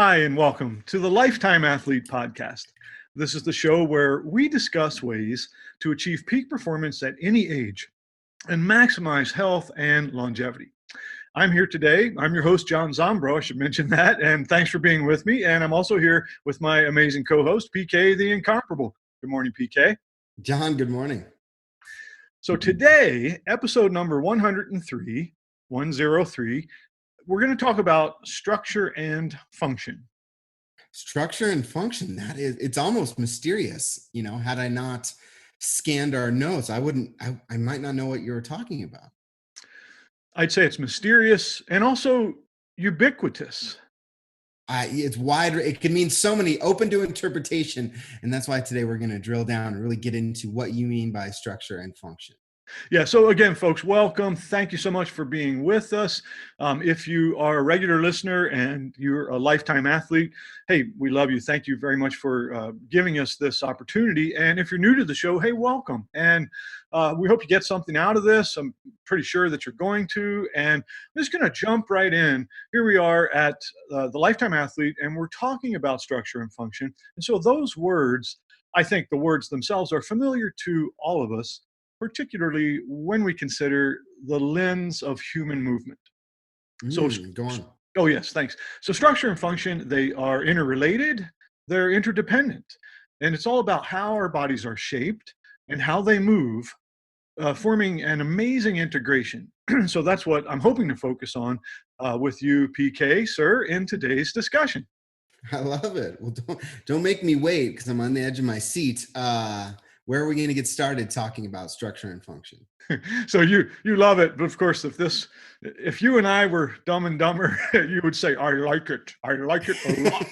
Hi, and welcome to the Lifetime Athlete Podcast. This is the show where we discuss ways to achieve peak performance at any age and maximize health and longevity. I'm here today. I'm your host, John Zombro. I should mention that. And thanks for being with me. And I'm also here with my amazing co-host, PK the Incomparable. Good morning, PK. John, good morning. So today, episode number 103, we're going to talk about structure and function. Structure and function, it's almost mysterious. Had I not scanned our notes, I might not know what you were talking about. I'd say it's mysterious and also ubiquitous. It's wide. It can mean so many, open to interpretation. And that's why today we're going to drill down and really get into what you mean by structure and function. Yeah. So again, folks, welcome. Thank you so much for being with us. If you are a regular listener and you're a lifetime athlete, hey, we love you. Thank you very much for giving us this opportunity. And if you're new to the show, hey, welcome. And we hope you get something out of this. I'm pretty sure that you're going to. And I'm just going to jump right in. Here we are at the Lifetime Athlete, and we're talking about structure and function. And so those words, I think the words themselves are familiar to all of us, particularly when we consider the lens of human movement. Go on. Oh, yes, thanks. So structure and function, they are interrelated, they're interdependent, and it's all about how our bodies are shaped and how they move, forming an amazing integration. So that's what I'm hoping to focus on with you, PK, sir, in today's discussion. I love it. Well, don't make me wait because I'm on the edge of my seat. Where are we going to get started talking about structure and function? So you love it, but of course, if you and I were Dumb and Dumber, you would say, "I like it a lot."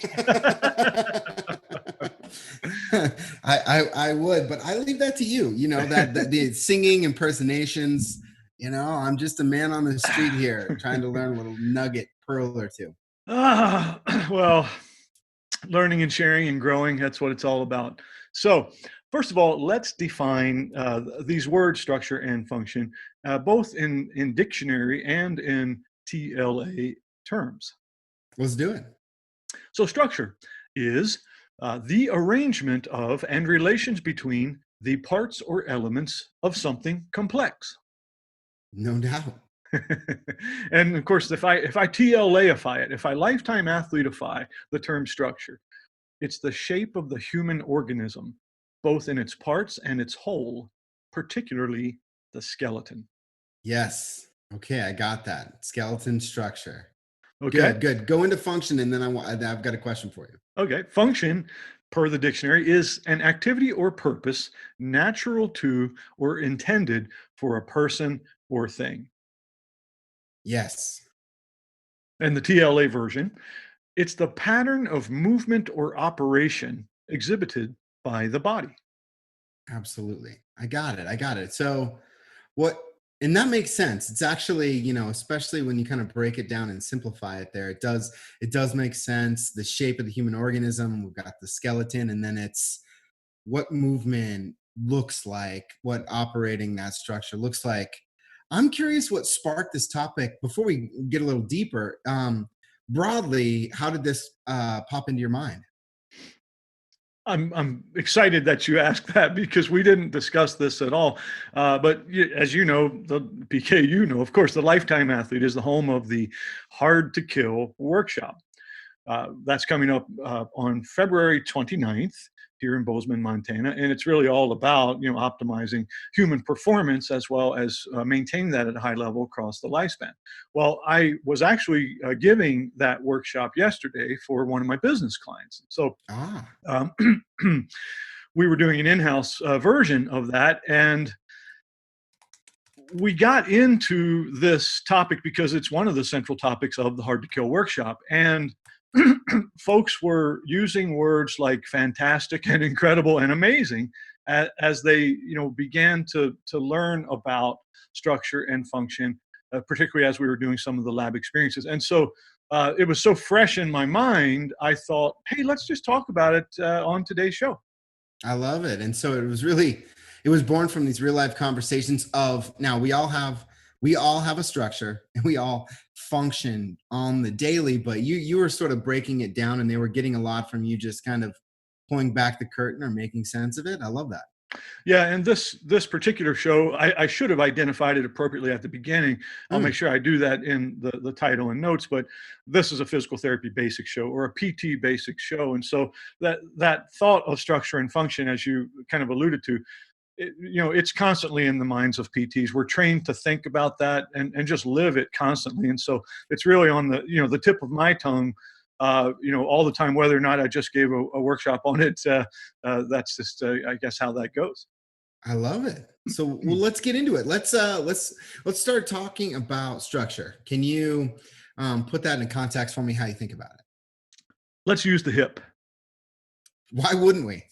I would, but I leave that to you. That the singing impersonations. I'm just a man on the street here trying to learn a little nugget, pearl or two. Well, learning and sharing and growing—that's what it's all about. So. First of all, let's define these words, structure and function, both in dictionary and in TLA terms. Let's do it. So structure is the arrangement of and relations between the parts or elements of something complex. No doubt. And of course, if I TLAify it, if I lifetime athleteify the term structure, it's the shape of the human organism, both in its parts and its whole, particularly the skeleton. Yes. Okay, I got that. Skeleton structure. Okay. Good. Go into function, and then I've got a question for you. Okay. Function, per the dictionary, is an activity or purpose natural to or intended for a person or thing. Yes. And the TLA version, it's the pattern of movement or operation exhibited by the body. Absolutely. I got it. So and that makes sense. It's actually, especially when you kind of break it down and simplify it there, it does make sense. The shape of the human organism, we've got the skeleton, and then it's what movement looks like, what operating that structure looks like. I'm curious what sparked this topic. Before we get a little deeper, broadly, how did this pop into your mind? I'm excited that you asked that because we didn't discuss this at all. But as you know, the PK, of course, the Lifetime Athlete is the home of the Hard to Kill workshop. That's coming up on February 29th here in Bozeman, Montana. And it's really all about, optimizing human performance as well as maintaining that at a high level across the lifespan. Well, I was actually giving that workshop yesterday for one of my business clients. So we were doing an in-house version of that. And we got into this topic because it's one of the central topics of the Hard to Kill workshop. And folks were using words like fantastic and incredible and amazing as they, began to learn about structure and function, particularly as we were doing some of the lab experiences. And so it was so fresh in my mind, I thought, hey, let's just talk about it on today's show. I love it. And so it was born from these real life conversations of, now we all have we all have a structure and we all function on the daily, but you were sort of breaking it down and they were getting a lot from you just kind of pulling back the curtain or making sense of it. I love that. Yeah, and this particular show, I should have identified it appropriately at the beginning. I'll make Mm, sure I do that in the title and notes. But this is a physical therapy basic show or a PT basic show, and so that thought of structure and function, as you kind of alluded to, it's constantly in the minds of PTs. We're trained to think about that and just live it constantly, and so it's really on the tip of my tongue. All the time, whether or not I just gave a workshop on it, that's just, I guess, how that goes. I love it. So, well, let's get into it. Let's start talking about structure. Can you put that in context for me? How you think about it? Let's use the hip. Why wouldn't we?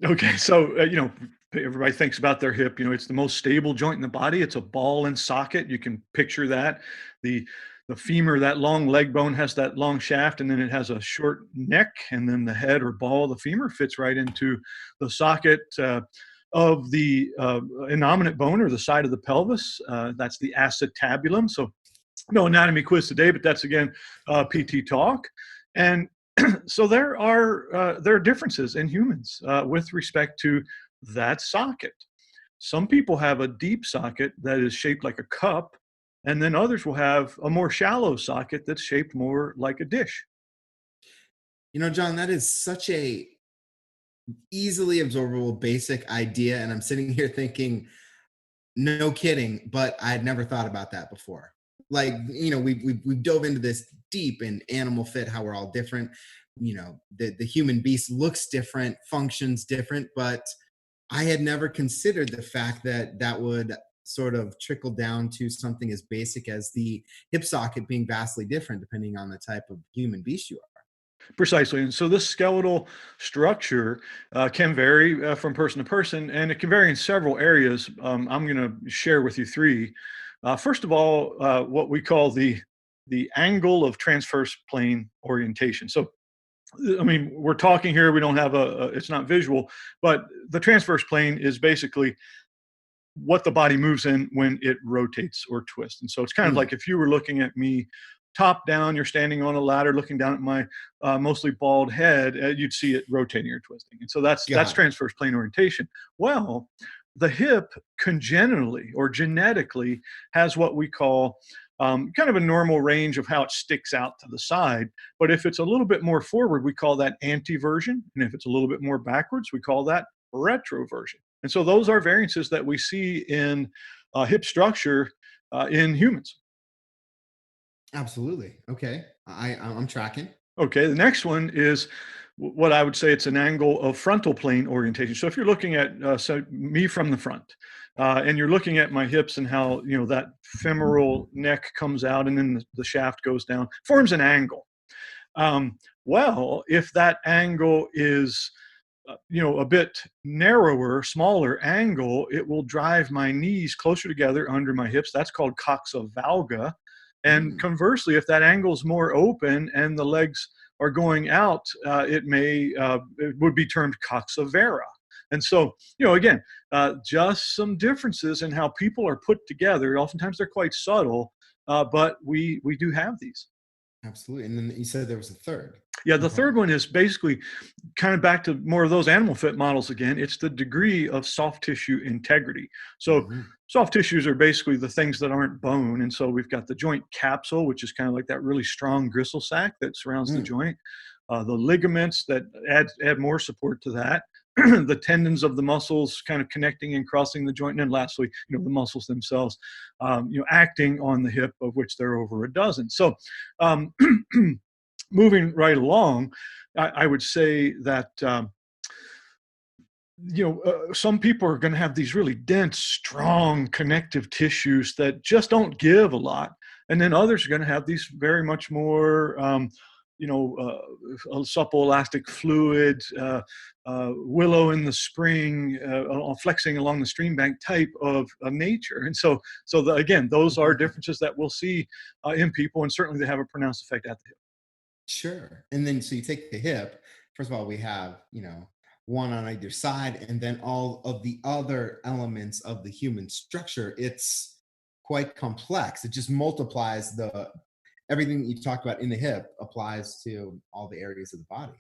Okay, so everybody thinks about their hip. It's the most stable joint in the body. It's a ball and socket. You can picture that. The the femur, that long leg bone, has that long shaft, and then it has a short neck, and then the head or ball of the femur fits right into the socket of the innominate bone or the side of the pelvis. That's the acetabulum. So no anatomy quiz today, but that's again PT talk. And so there are differences in humans with respect to that socket. Some people have a deep socket that is shaped like a cup, and then others will have a more shallow socket that's shaped more like a dish. John, that is such a easily absorbable basic idea. And I'm sitting here thinking, no kidding, but I had never thought about that before. Like, we dove into this deep in animal fit, how we're all different. The human beast looks different, functions different, but I had never considered the fact that that would sort of trickle down to something as basic as the hip socket being vastly different depending on the type of human beast you are. Precisely. And so this skeletal structure can vary from person to person, and it can vary in several areas. I'm going to share with you three. First of all, what we call the angle of transverse plane orientation. So, I mean, we're talking here. We don't have it's not visual, but the transverse plane is basically what the body moves in when it rotates or twists. And so it's kind of Mm, like if you were looking at me top down, you're standing on a ladder looking down at my mostly bald head, you'd see it rotating or twisting. And so that's got it. transverse plane orientation. Well, the hip congenitally or genetically has what we call kind of a normal range of how it sticks out to the side. But if it's a little bit more forward, we call that anteversion. And if it's a little bit more backwards, we call that retroversion. And so those are variances that we see in hip structure in humans. Absolutely. Okay. I'm tracking. Okay, the next one is what I would say it's an angle of frontal plane orientation. So if you're looking at me from the front, and you're looking at my hips and how that femoral neck comes out and then the shaft goes down, forms an angle. Well, if that angle is a bit narrower, smaller angle, it will drive my knees closer together under my hips. That's called coxa valga. And Mm, conversely, if that angle is more open and the legs are going out, it would be termed coxa vera. And so, again, just some differences in how people are put together. Oftentimes, they're quite subtle, but we do have these. absolutely. And then you said there was a third Yeah, the third component. one is basically kind of back to more of those animal fit models again. It's the degree of soft tissue integrity. So Mhm. soft tissues are basically the things that aren't bone. And so we've got the joint capsule, which is kind of like that really strong gristle sac that surrounds the Mm, joint. The ligaments that add more support to that. The tendons of the muscles kind of connecting and crossing the joint. And then lastly, the muscles themselves, acting on the hip, of which there are over a dozen. So um, moving right along, I would say that some people are going to have these really dense, strong connective tissues that just don't give a lot, and then others are going to have these very much more, supple, elastic fluid, willow in the spring, flexing along the stream bank type of nature. And again, those are differences that we'll see in people, and certainly they have a pronounced effect at the hip. sure. And then so you take the hip. First of all, we have, one on either side, and then all of the other elements of the human structure. quite complex. It just multiplies the everything that you talked about in the hip applies to all the areas of the body.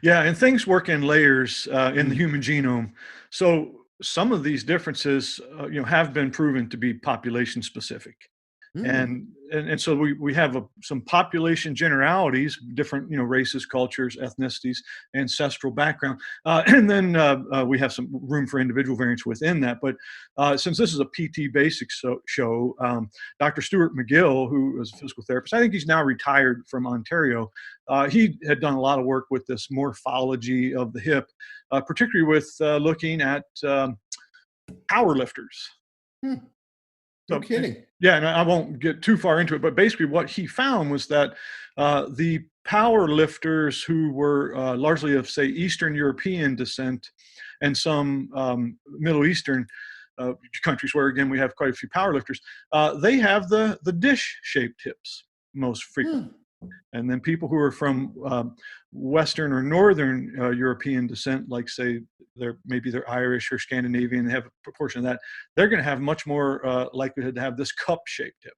Yeah, and things work in layers in the Mm, human genome. So some of these differences, have been proven to be population specific. mm, And so we have some population generalities, different races, cultures, ethnicities, ancestral background, and then we have some room for individual variance within that. But since this is a PT Basics show, Dr. Stuart Mcgill, who is a physical therapist, I think he's now retired from Ontario. He had done a lot of work with this morphology of the hip, particularly with looking at power lifters. mm. No So, kidding. yeah, and I won't get too far into it, but basically what he found was that the power lifters who were largely of, say, Eastern European descent and some Middle Eastern countries where, again, we have quite a few power lifters, they have the dish-shaped hips most frequently. Hmm. And then people who are from Western or Northern European descent, like say they're Irish or Scandinavian, they have a proportion of that. They're going to have much more likelihood to have this cup-shaped hip.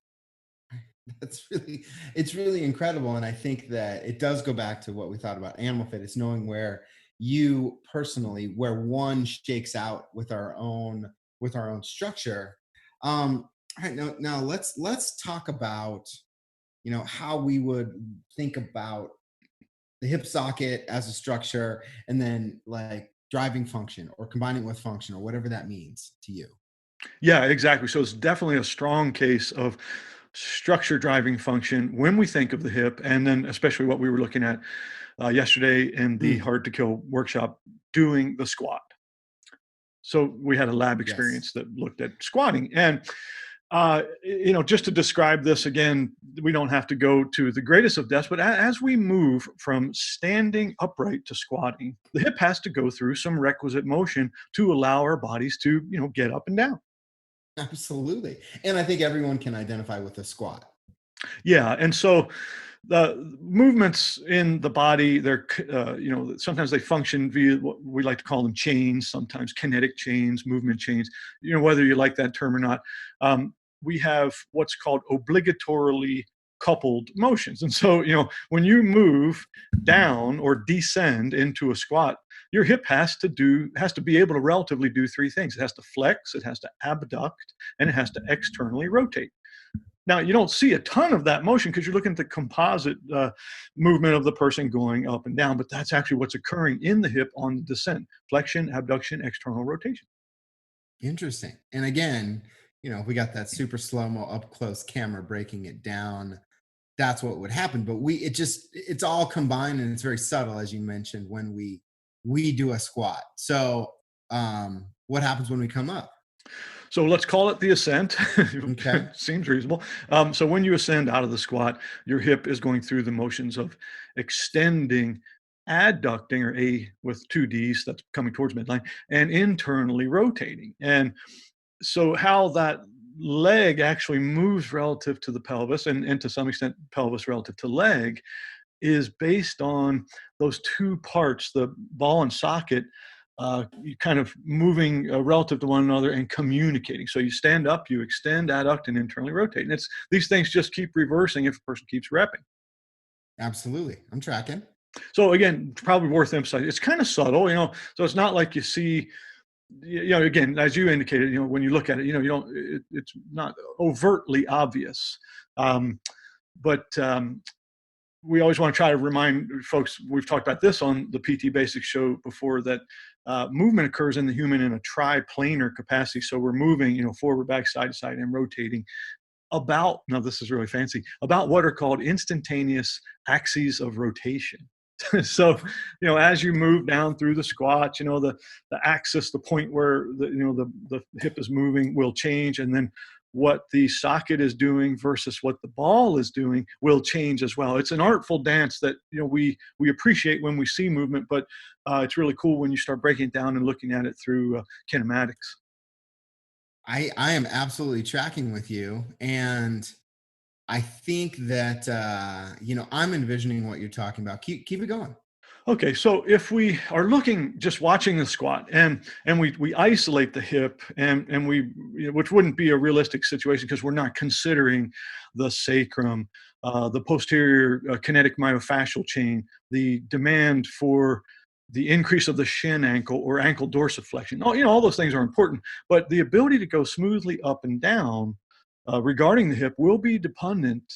That's really, it's really incredible. And I think that it does go back to what we thought about animal fitness, knowing where you personally, where one shakes out with our own structure. All right, now let's talk about, how we would think about the hip socket as a structure and then like driving function or combining with function or whatever that means to you. Yeah, exactly. So it's definitely a strong case of structure driving function when we think of the hip, and then especially what we were looking at yesterday in the Mm, Hard to Kill workshop, doing the squat. So we had a lab yes. experience that looked at squatting, and just to describe this again, we don't have to go to the greatest of depths, but as we move from standing upright to squatting, the hip has to go through some requisite motion to allow our bodies to, get up and down. Absolutely. And I think everyone can identify with a squat. Yeah, and so the movements in the body, sometimes they function via what we like to call them chains, sometimes kinetic chains, movement chains, whether you like that term or not. We have what's called obligatorily coupled motions. And so, when you move down or descend into a squat, your hip has to be able to relatively do three things. It has to flex, it has to abduct, and it has to externally rotate. Now, you don't see a ton of that motion because you're looking at the composite movement of the person going up and down, but that's actually what's occurring in the hip on the descent: flexion, abduction, external rotation. Interesting. And again, if we got that super slow-mo up close camera breaking it down, that's what would happen. But it's all combined and it's very subtle, as you mentioned, when we do a squat. So what happens when we come up? So let's call it the ascent. Okay. Seems reasonable. So when you ascend out of the squat, your hip is going through the motions of extending, adducting, or A with two Ds, that's coming towards midline, and internally rotating. And so how that leg actually moves relative to the pelvis, and to some extent pelvis relative to leg, is based on those two parts, the ball and socket, you kind of moving relative to one another and communicating. So you stand up, you extend, adduct, and internally rotate. And it's these things just keep reversing if a person keeps repping. Absolutely. I'm tracking. So again, probably worth emphasizing. It's kind of subtle, So it's not like you see, again, as you indicated, when you look at it, you don't. It's not overtly obvious, but we always want to try to remind folks, we've talked about this on the PT Basics show before, that movement occurs in the human in a triplanar capacity. So we're moving, forward, back, side to side, and rotating about, now this is really fancy, about what are called instantaneous axes of rotation. So, as you move down through the squat, the axis, the point where the hip is moving will change. And then what the socket is doing versus what the ball is doing will change as well. It's an artful dance that, we appreciate when we see movement, but it's really cool when you start breaking it down and looking at it through kinematics. I am absolutely tracking with you. And I think that I'm envisioning what you're talking about. Keep it going. Okay, so if we are looking, just watching the squat, and we isolate the hip, and we, which wouldn't be a realistic situation because we're not considering the sacrum, the posterior kinetic myofascial chain, the demand for the increase of the shin ankle or ankle dorsiflexion. All those things are important, but the ability to go smoothly up and down regarding the hip will be dependent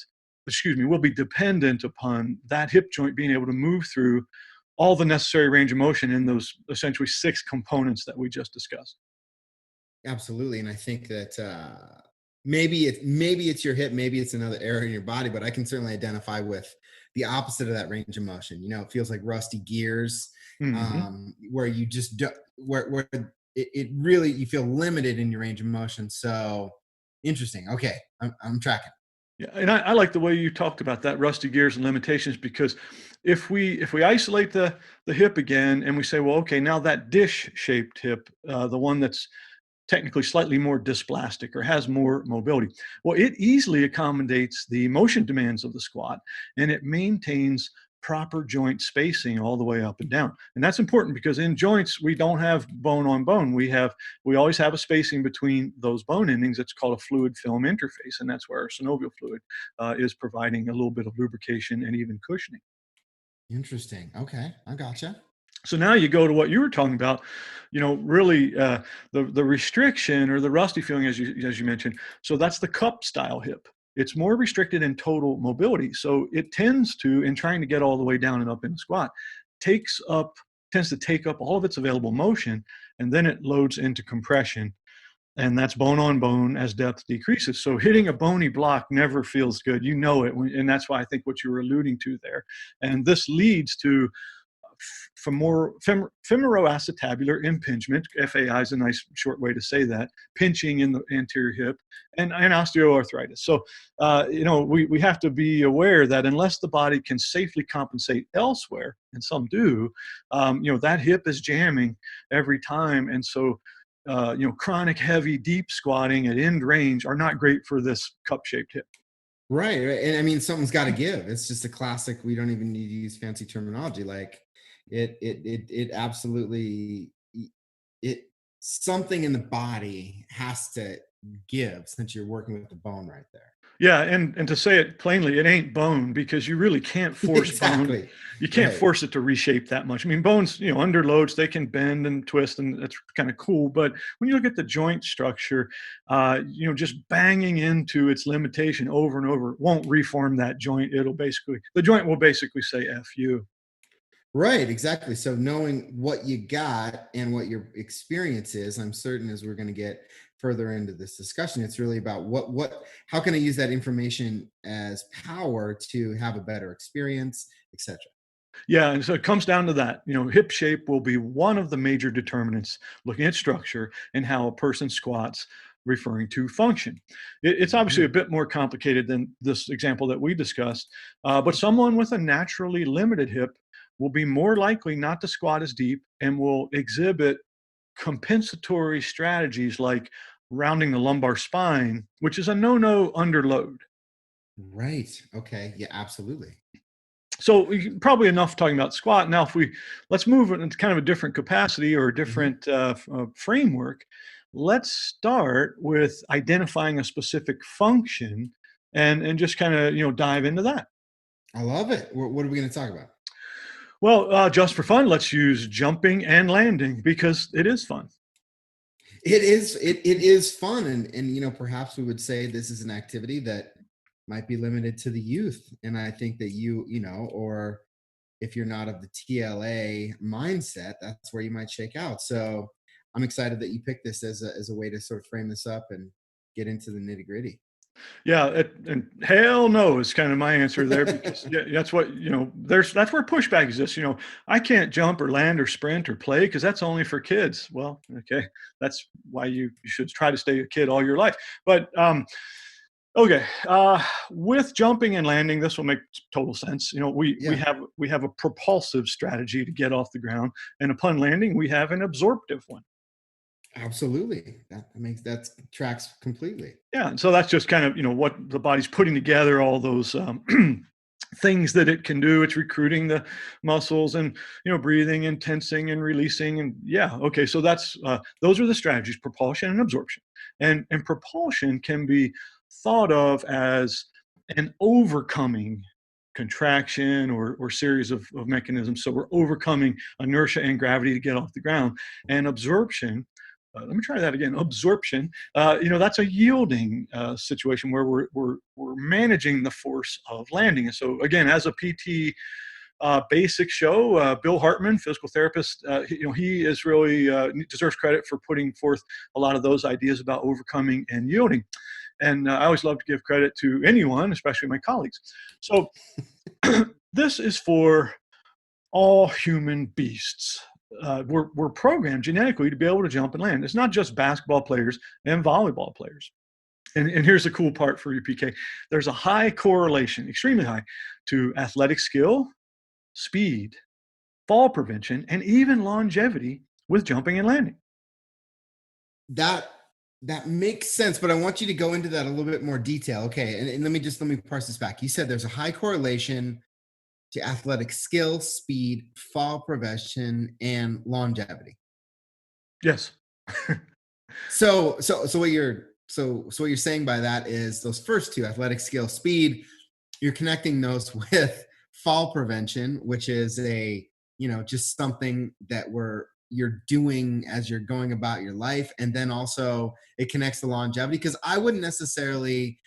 upon that hip joint being able to move through all the necessary range of motion in those essentially 6 components that we just discussed. Absolutely, and I think that maybe it's your hip, maybe it's another area in your body, but I can certainly identify with the opposite of that range of motion. It feels like rusty gears, Hmm. where you just do, where it really, you feel limited in your range of motion. So interesting. Okay, I'm tracking. Yeah, and I like the way you talked about that rusty gears and limitations, because if we isolate the hip again and we say, well, okay, now that dish shaped hip, the one that's technically slightly more dysplastic or has more mobility. Well, it easily accommodates the motion demands of the squat, and it maintains proper joint spacing all the way up and down. And that's important because in joints, we don't have bone on bone. We always have a spacing between those bone endings. It's called a fluid film interface. And that's where our synovial fluid is providing a little bit of lubrication and even cushioning. Interesting. Okay, I gotcha. So now you go to what you were talking about, really the restriction or the rusty feeling, as you mentioned. So that's the cup style hip. It's more restricted in total mobility. So it tends to, in trying to get all the way down and up in the squat, takes up tends to take up all of its available motion, and then it loads into compression. And that's bone on bone as depth decreases. So hitting a bony block never feels good. You know it. And that's why I think what you were alluding to there. And this leads to femoroacetabular impingement. FAI is a nice short way to say that. Pinching in the anterior hip, and osteoarthritis. So, we have to be aware that unless the body can safely compensate elsewhere, and some do, that hip is jamming every time. And so, chronic, heavy, deep squatting at end range are not great for this cup-shaped hip. Right. And I mean, something's got to give. It's just a classic. We don't even need to use fancy terminology. Like it absolutely, it, something in the body has to give, since you're working with the bone right there. Yeah, and to say it plainly, it ain't bone, because you really can't force bone. Exactly. You can't Right. force it to reshape that much. I mean, bones, under loads, they can bend and twist, and that's kind of cool. But when you look at the joint structure, just banging into its limitation over and over won't reform that joint. The joint will basically say "F you." Right, exactly. So knowing what you got and what your experience is, I'm certain as we're going to get further into this discussion, it's really about how can I use that information as power to have a better experience, etc. Yeah, and so it comes down to that. Hip shape will be one of the major determinants looking at structure and how a person squats, referring to function. It's obviously a Mhm. bit more complicated than this example that we discussed, but someone with a naturally limited hip will be more likely not to squat as deep and will exhibit compensatory strategies like rounding the lumbar spine, which is a no-no under load. Right. Okay. Yeah, absolutely. So probably enough talking about squat. Now, if let's move it into kind of a different capacity or a Mhm. different framework. Let's start with identifying a specific function, and just kind of dive into that. I love it. What are we going to talk about? Well, just for fun, let's use jumping and landing because it is fun. It is fun, and perhaps we would say this is an activity that might be limited to the youth, and I think that or if you're not of the TLA mindset, that's where you might shake out. So I'm excited that you picked this as a way to sort of frame this up and get into the nitty gritty. Yeah, and hell no is kind of my answer there, because yeah, that's what that's where pushback exists. I can't jump or land or sprint or play because that's only for kids. Well, okay, that's why you should try to stay a kid all your life. But okay, with jumping and landing, this will make total sense. We Yeah, have a propulsive strategy to get off the ground, and upon landing, we have an absorptive one. absolutely. That tracks completely. Yeah, and so that's just kind of what the body's putting together, all those things that it can do. It's recruiting the muscles and, breathing and tensing and releasing. And yeah, okay. So those are the strategies: propulsion and absorption. And propulsion can be thought of as an overcoming contraction or series of mechanisms. So we're overcoming inertia and gravity to get off the ground. And absorption, let me try that again. Absorption, that's a yielding situation where we're managing the force of landing. And so again, as a PT basic show, Bill Hartman, physical therapist, he is really deserves credit for putting forth a lot of those ideas about overcoming and yielding. And I always love to give credit to anyone, especially my colleagues. So this is for all human beasts. We're programmed genetically to be able to jump and land. It's not just basketball players and volleyball players. And here's the cool part for you, PK. There's a high correlation, extremely high, to athletic skill, speed, fall prevention, and even longevity with jumping and landing. That makes sense, but I want you to go into that a little bit more detail. Okay, and let me parse this back. You said there's a high correlation to athletic skill, speed, fall prevention, and longevity. Yes. So what you're saying by that is those first two, athletic skill, speed, you're connecting those with fall prevention, which is just something that you're doing as you're going about your life. And then also it connects to longevity, because I wouldn't necessarily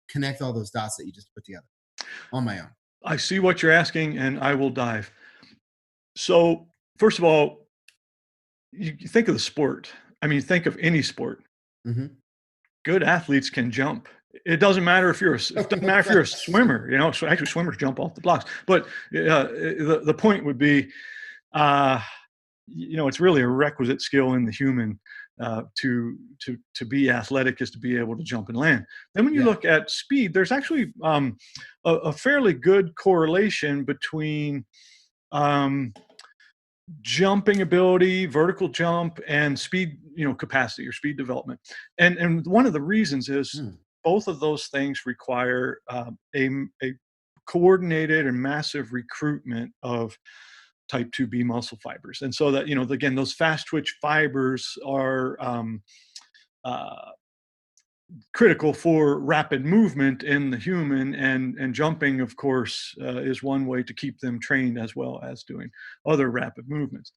connect all those dots that you just put together on my own. I see what you're asking, and I will dive. So first of all, you think of the sport. I mean, think of any sport. Mm-hmm. Good athletes can jump. It doesn't matter if you're a swimmer. So actually swimmers jump off the blocks. But the point would be, it's really a requisite skill in the human to be athletic, is to be able to jump and land. Then when you look at speed, there's actually a fairly good correlation between jumping ability, vertical jump, and speed, capacity or speed development. And one of the reasons is both of those things require a coordinated and massive recruitment of type 2B muscle fibers. And so that, again, those fast twitch fibers are critical for rapid movement in the human, and jumping, of course, is one way to keep them trained as well as doing other rapid movements.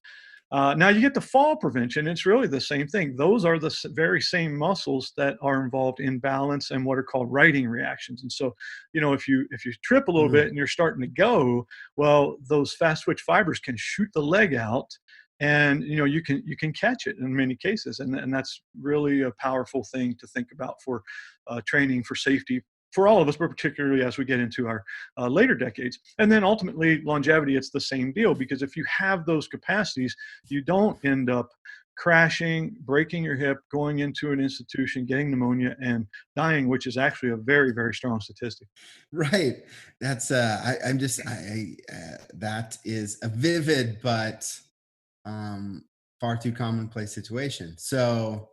Now you get to fall prevention. It's really the same thing. Those are the very same muscles that are involved in balance and what are called righting reactions. And so, if you trip a little bit and you're starting to go, well, those fast twitch fibers can shoot the leg out, and you can catch it in many cases, and that's really a powerful thing to think about for training for safety for all of us, but particularly as we get into our later decades. And then ultimately longevity, it's the same deal, because if you have those capacities, you don't end up crashing, breaking your hip, going into an institution, getting pneumonia, and dying, which is actually a very, very strong statistic. Right. That's that is a vivid but far too commonplace situation. So,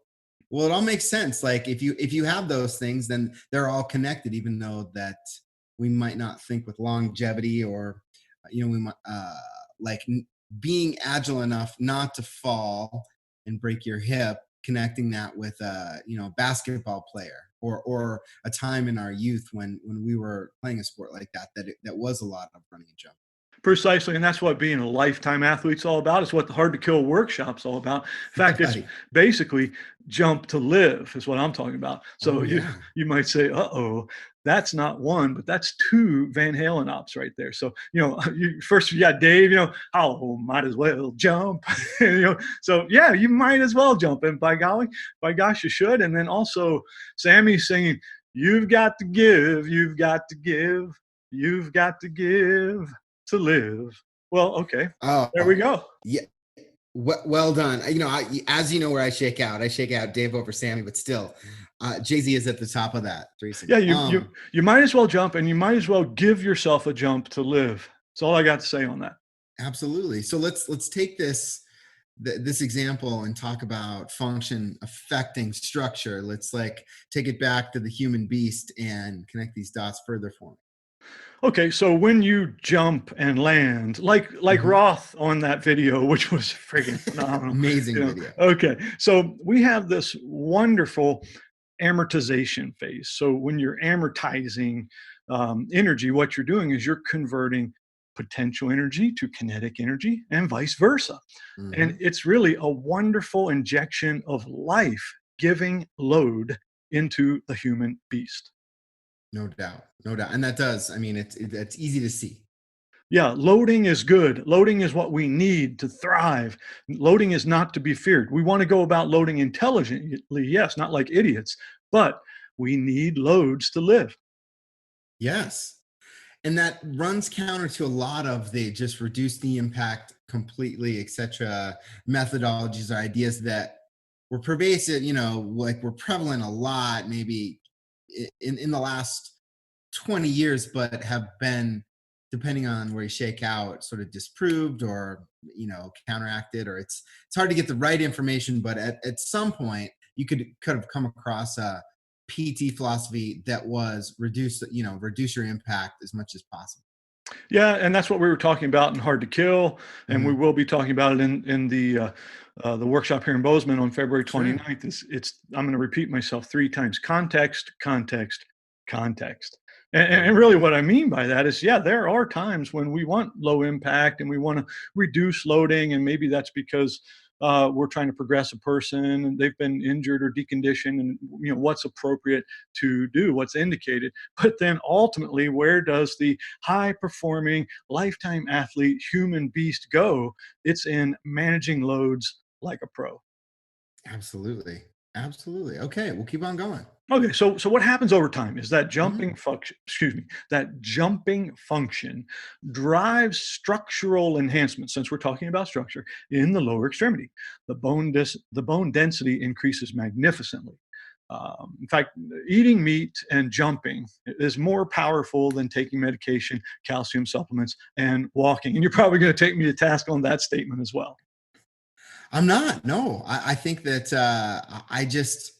well, it all makes sense. Like if you have those things, then they're all connected, even though that we might not think with longevity, or we might being agile enough not to fall and break your hip, connecting that with a basketball player, or a time in our youth when we were playing a sport like that was a lot of running and jumping. Precisely, and that's what being a lifetime athlete's all about. It's what the Hard to Kill workshop's all about. In fact, it's basically jump to live is what I'm talking about. So you might say, uh-oh, that's not one, but that's two Van Halen ops right there. So, first you got Dave, oh, might as well jump. So yeah, you might as well jump. And by gosh, you should. And then also Sammy's singing, you've got to give, you've got to give, you've got to give to live. Well, okay. There we go. Yeah. Well done. As you know where I shake out Dave over Sammy, but still, Jay-Z is at the top of that. Yeah, you might as well jump, and you might as well give yourself a jump to live. That's all I got to say on that. Absolutely. So let's take this example and talk about function affecting structure. Let's take it back to the human beast and connect these dots further for me. Okay, so when you jump and land, like Mhm. Roth on that video, which was friggin' phenomenal, Amazing video. Okay, so we have this wonderful amortization phase. So when you're amortizing energy, what you're doing is you're converting potential energy to kinetic energy and vice versa. And Mhm. it's really a wonderful injection of life giving load into the human beast. No doubt. No doubt. And that does, I mean, it's easy to see. Yeah, loading is good. Loading is what we need to thrive. Loading is not to be feared. We want to go about loading intelligently, yes, not like idiots, but we need loads to live. Yes. And that runs counter to a lot of the just reduce the impact completely, etc. methodologies or ideas that were pervasive, like were prevalent a lot, maybe in the last 20 years, but have been, depending on where you shake out, sort of disproved or counteracted, or it's hard to get the right information. But at some point, you could have come across a PT philosophy that was reduce your impact as much as possible. Yeah, and that's what we were talking about in Hard to Kill, and we Hmm. will be talking about it in the workshop here in Bozeman on February Sure. 29th. It's I'm going to repeat myself three times: context, context, context. And Love really, it. what I mean by that is, yeah, there are times when we want low impact and we want to reduce loading, and maybe that's because we're trying to progress a person and they've been injured or deconditioned, and what's appropriate to do, what's indicated. But then ultimately, where does the high performing lifetime athlete human beast go? It's in managing loads like a pro. Absolutely. Absolutely. Okay, we'll keep on going. Okay, so what happens over time is that Mhm. jumping function, excuse me, that jumping function drives structural enhancement. Since we're talking about structure in the lower extremity, the bone density increases magnificently. In fact, eating meat and jumping is more powerful than taking medication, calcium supplements, and walking. And you're probably going to take me to task on that statement as well. I'm not. No, I think that I just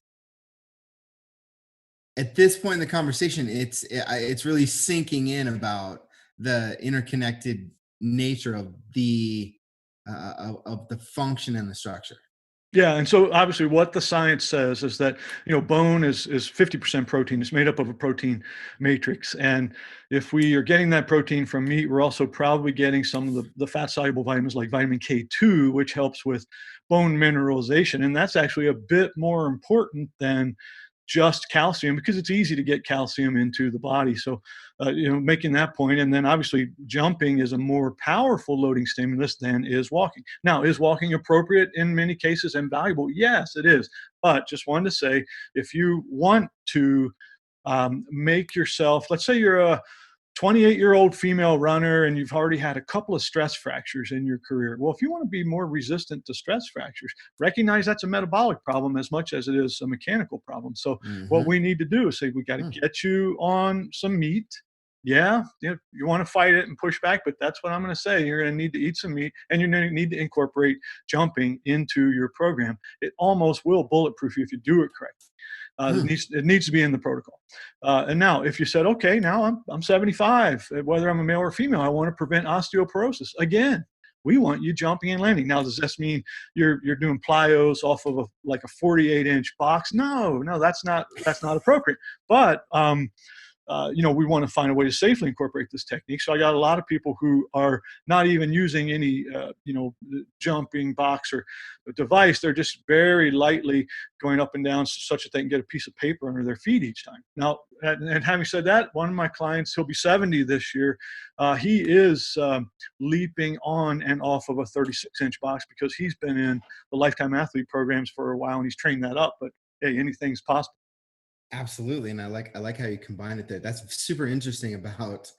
at this point in the conversation, it's really sinking in about the interconnected nature of the function and the structure. Yeah, and so obviously what the science says is that, bone is 50% protein. It's made up of a protein matrix. And if we are getting that protein from meat, we're also probably getting some of the fat soluble vitamins like vitamin K2, which helps with bone mineralization. And that's actually a bit more important than just calcium because it's easy to get calcium into the body. So, making that point, and then obviously jumping is a more powerful loading stimulus than is walking. Now, is walking appropriate in many cases and valuable? Yes, it is. But just wanted to say, if you want to make yourself, let's say you're a 28-year-old female runner and you've already had a couple of stress fractures in your career. Well, if you want to be more resistant to stress fractures, recognize that's a metabolic problem as much as it is a mechanical problem. So, what Hmm. we need to do is say, we got to get you on some meat. Yeah, you want to fight it and push back, but that's what I'm going to say. You're going to need to eat some meat and you're going to need to incorporate jumping into your program. It almost will bulletproof you if you do it correctly. It needs to be in the protocol. And now, if you said, okay, now I'm 75, whether I'm a male or female, I want to prevent osteoporosis. Again, we want you jumping and landing. Now, does this mean you're doing plyos off of like a 48-inch box? No, no, that's not appropriate. But we want to find a way to safely incorporate this technique. So I got a lot of people who are not even using any, jumping box or device. They're just very lightly going up and down such that they can get a piece of paper under their feet each time. Now, and having said that, one of my clients, he'll be 70 this year. He is leaping on and off of a 36-inch box because he's been in the lifetime athlete programs for a while and he's trained that up. But hey, anything's possible. Absolutely, and I like how you combine it there. That's super interesting about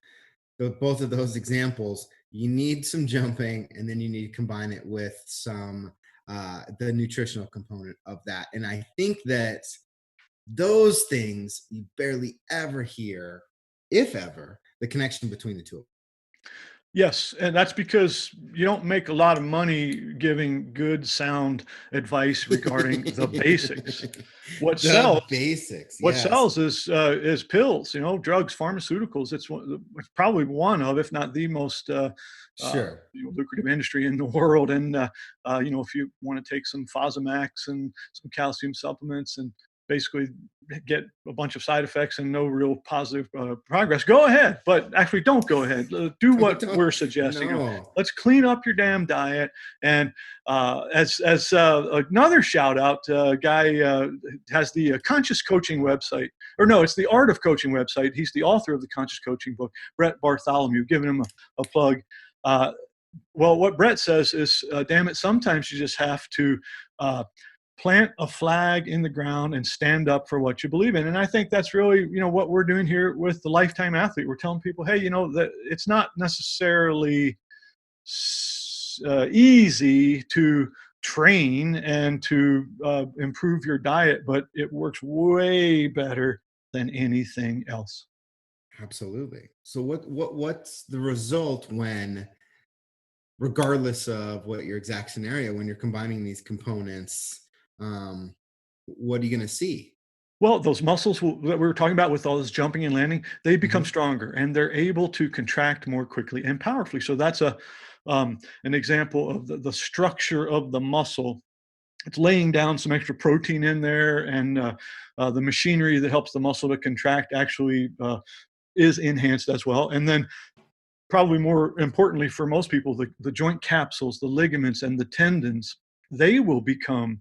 both of those examples. You need some jumping, and then you need to combine it with some the nutritional component of that. And I think that those things you barely ever hear, if ever, the connection between the two. Yes, and that's because you don't make a lot of money giving good sound advice regarding the basics. What The sells basics, what yes. sells is pills, drugs, pharmaceuticals. It's probably one of, if not the most Sure. lucrative industry in the world. And if you want to take some Fosamax and some calcium supplements and basically get a bunch of side effects and no real positive progress, go ahead. But actually, don't go ahead. Do what Don't we're suggesting. no. Let's clean up your damn diet. And as another shout out, guy has the Conscious Coaching website, or no, it's the Art of Coaching website. He's the author of the Conscious Coaching book, Brett Bartholomew, giving him a plug. Uh, well, what Brett says is, damn it, sometimes you just have to uh, plant a flag in the ground and stand up for what you believe in. And I think that's really, what we're doing here with the Lifetime Athlete. We're telling people, hey, that it's not necessarily easy to train and to improve your diet, but it works way better than anything else. Absolutely. So what's the result when, regardless of what your exact scenario, when you're combining these components, um, what are you going to see? Well, those muscles that we were talking about with all this jumping and landing, they become Hmm. stronger and they're able to contract more quickly and powerfully. So that's an example of the structure of the muscle. It's laying down some extra protein in there, and the machinery that helps the muscle to contract actually is enhanced as well. And then, probably more importantly for most people, the joint capsules, the ligaments, and the tendons, they will become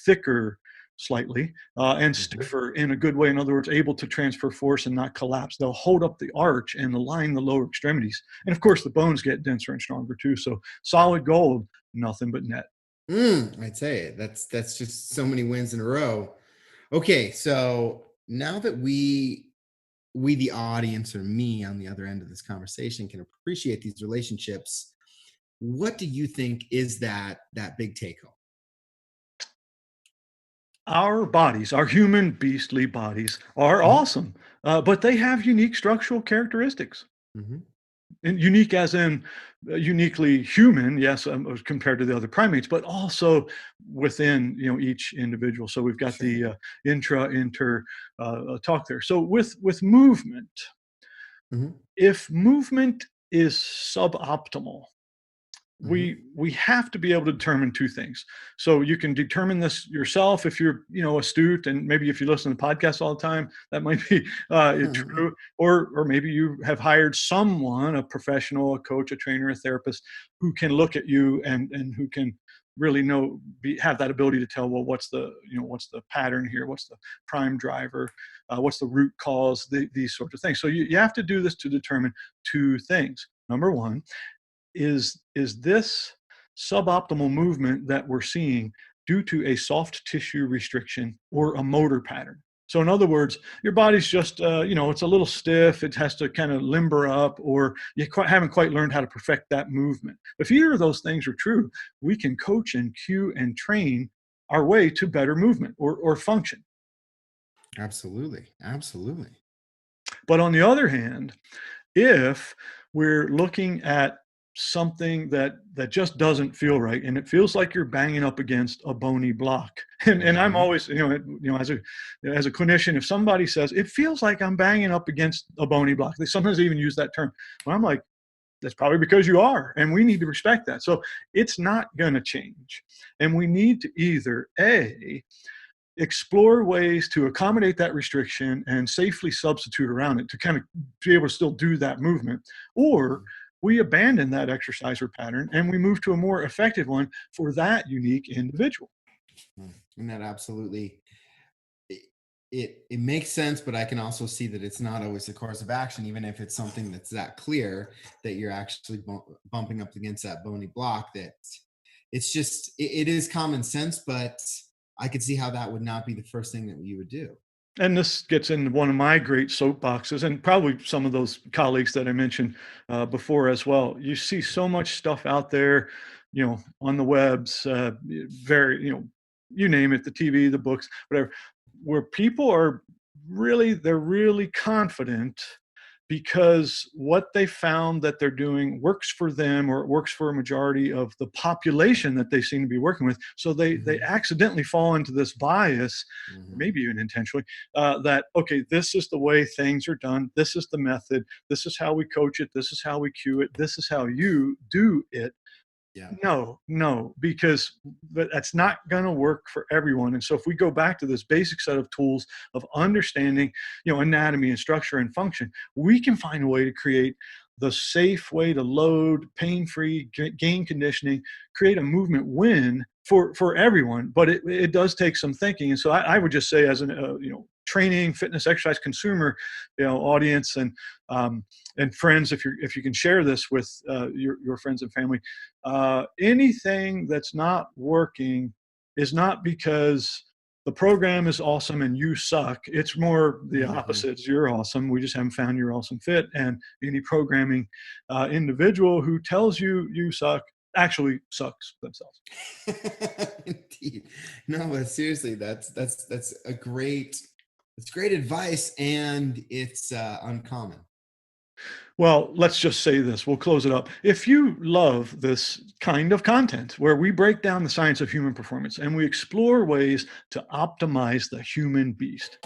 thicker slightly and Hmm. stiffer in a good way. In other words, able to transfer force and not collapse. They'll hold up the arch and align the lower extremities. And of course, the bones get denser and stronger too. So solid gold, nothing but net. I'd say that's just so many wins in a row. Okay, so now that we the audience, or me on the other end of this conversation, can appreciate these relationships, what do you think is that big take home? Our bodies, our human beastly bodies, are Hmm. awesome, but they have unique structural characteristics. Hmm. And unique as in uniquely human, yes, as compared to the other primates, but also within each individual. So we've got Sure. the inter talk there. So with movement, Hmm. if movement is suboptimal, Hmm. we have to be able to determine two things. So you can determine this yourself if you're astute, and maybe if you listen to podcasts all the time, that might be true. Or maybe you have hired someone, a professional, a coach, a trainer, a therapist, who can look at you and who can really have that ability to tell, well, what's the pattern here, what's the prime driver, what's the root cause, these sorts of things. So you have to do this to determine two things. Number one, is this suboptimal movement that we're seeing due to a soft tissue restriction or a motor pattern? So in other words, your body's just, it's a little stiff. It has to kind of limber up, or you haven't quite learned how to perfect that movement. If either of those things are true, we can coach and cue and train our way to better movement or function. Absolutely. Absolutely. But on the other hand, if we're looking at something that just doesn't feel right, and it feels like you're banging up against a bony block, and I'm Hmm. always, as a clinician, if somebody says it feels like I'm banging up against a bony block, they sometimes even use that term. Well, I'm like, that's probably because you are, and we need to respect that. So it's not going to change, and we need to either explore ways to accommodate that restriction and safely substitute around it to kind of be able to still do that movement, or we abandon that exercise or pattern and we move to a more effective one for that unique individual. And that absolutely, it, it makes sense, but I can also see that it's not always the course of action, even if it's something that's that clear that you're actually bumping up against that bony block. That it's just it is common sense, but I could see how that would not be the first thing that you would do. And this gets into one of my great soapboxes, and probably some of those colleagues that I mentioned before as well. You see so much stuff out there, on the webs, very, you name it, the TV, the books, whatever, where people they're really confident because what they found that they're doing works for them, or it works for a majority of the population that they seem to be working with. So they Mhm. accidentally fall into this bias, Mhm. maybe even intentionally, that, okay, this is the way things are done. This is the method. This is how we coach it. This is how we cue it. This is how you do it. Yeah. No, because that's not going to work for everyone. And so if we go back to this basic set of tools of understanding, anatomy and structure and function, we can find a way to create the safe way to load, pain-free, gain conditioning, create a movement win for everyone. But it does take some thinking. And so I would just say, as an training, fitness, exercise consumer, audience, and friends, if you can share this with your friends and family, anything that's not working is not because the program is awesome and you suck. It's more the Mhm. opposite. You're awesome. We just haven't found your awesome fit. And any programming individual who tells you you suck actually sucks themselves. Indeed. No, but seriously, that's a great, it's great advice, and it's uncommon. Well, let's just say this. We'll close it up. If you love this kind of content where we break down the science of human performance and we explore ways to optimize the human beast,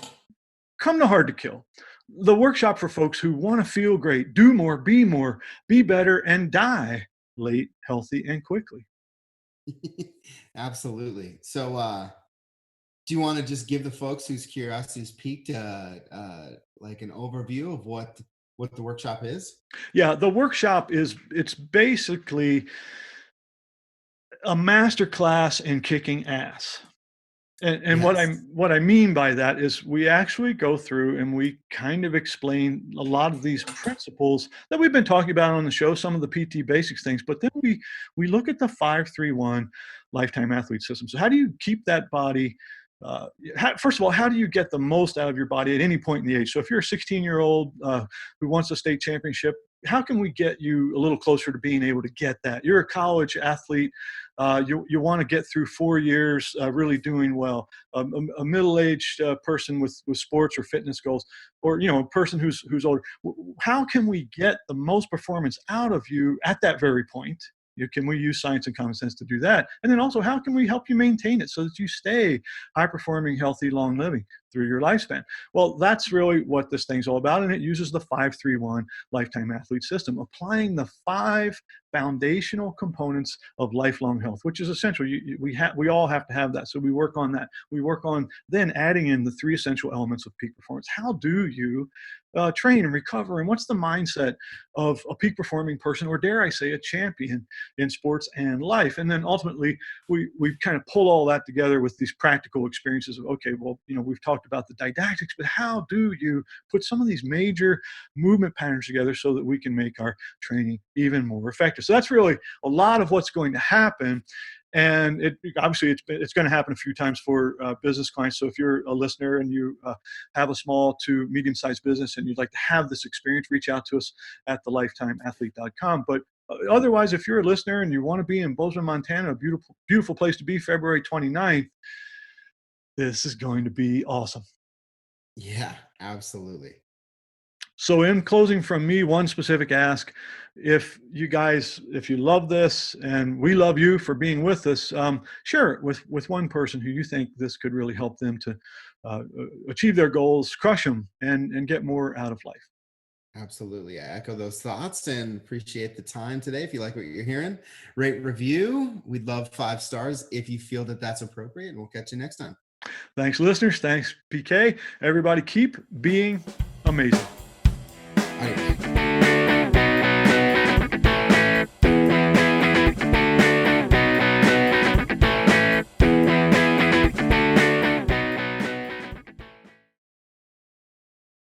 come to Hard to Kill, the workshop for folks who want to feel great, do more, be better, and die late, healthy, and quickly. Absolutely. So, do you want to just give the folks whose curiosity is piqued, like an overview of what the workshop is? Yeah, the workshop it's basically a master class in kicking ass. And Yes. what I mean by that is we actually go through and we kind of explain a lot of these principles that we've been talking about on the show, some of the PT basics things, but then we look at the 5-3-1 lifetime athlete system. So how do you keep that body? First of all, how do you get the most out of your body at any point in the age? So if you're a 16-year-old who wants a state championship, how can we get you a little closer to being able to get that? You're a college athlete. You want to get through 4 years really doing well. A middle-aged person with sports or fitness goals, or a person who's older. How can we get the most performance out of you at that very point? Can we use science and common sense to do that? And then also, how can we help you maintain it so that you stay high performing, healthy, long living through your lifespan? Well, that's really what this thing's all about. And it uses the 5-3-1 lifetime athlete system, applying the 5 foundational components of lifelong health, which is essential. We all have to have that. So we work on that. We work on then adding in the 3 essential elements of peak performance. How do you train and recover? And what's the mindset of a peak performing person, or dare I say, a champion in sports and life? And then ultimately, we kind of pull all that together with these practical experiences of, okay, well, we've talked about the didactics, but how do you put some of these major movement patterns together so that we can make our training even more effective? So that's really a lot of what's going to happen. And obviously it's going to happen a few times for business clients. So if you're a listener and you have a small to medium-sized business and you'd like to have this experience, reach out to us at thelifetimeathlete.com. But otherwise, if you're a listener and you want to be in Bozeman, Montana, a beautiful place to be, February 29th, this is going to be awesome. Yeah, absolutely. So in closing from me, one specific ask: if you love this and we love you for being with us, share it with one person who you think this could really help them to achieve their goals, crush them, and get more out of life. Absolutely. I echo those thoughts and appreciate the time today. If you like what you're hearing, rate, review. We'd love 5 stars if you feel that that's appropriate. And we'll catch you next time. Thanks, listeners. Thanks, PK. Everybody keep being amazing. Adios.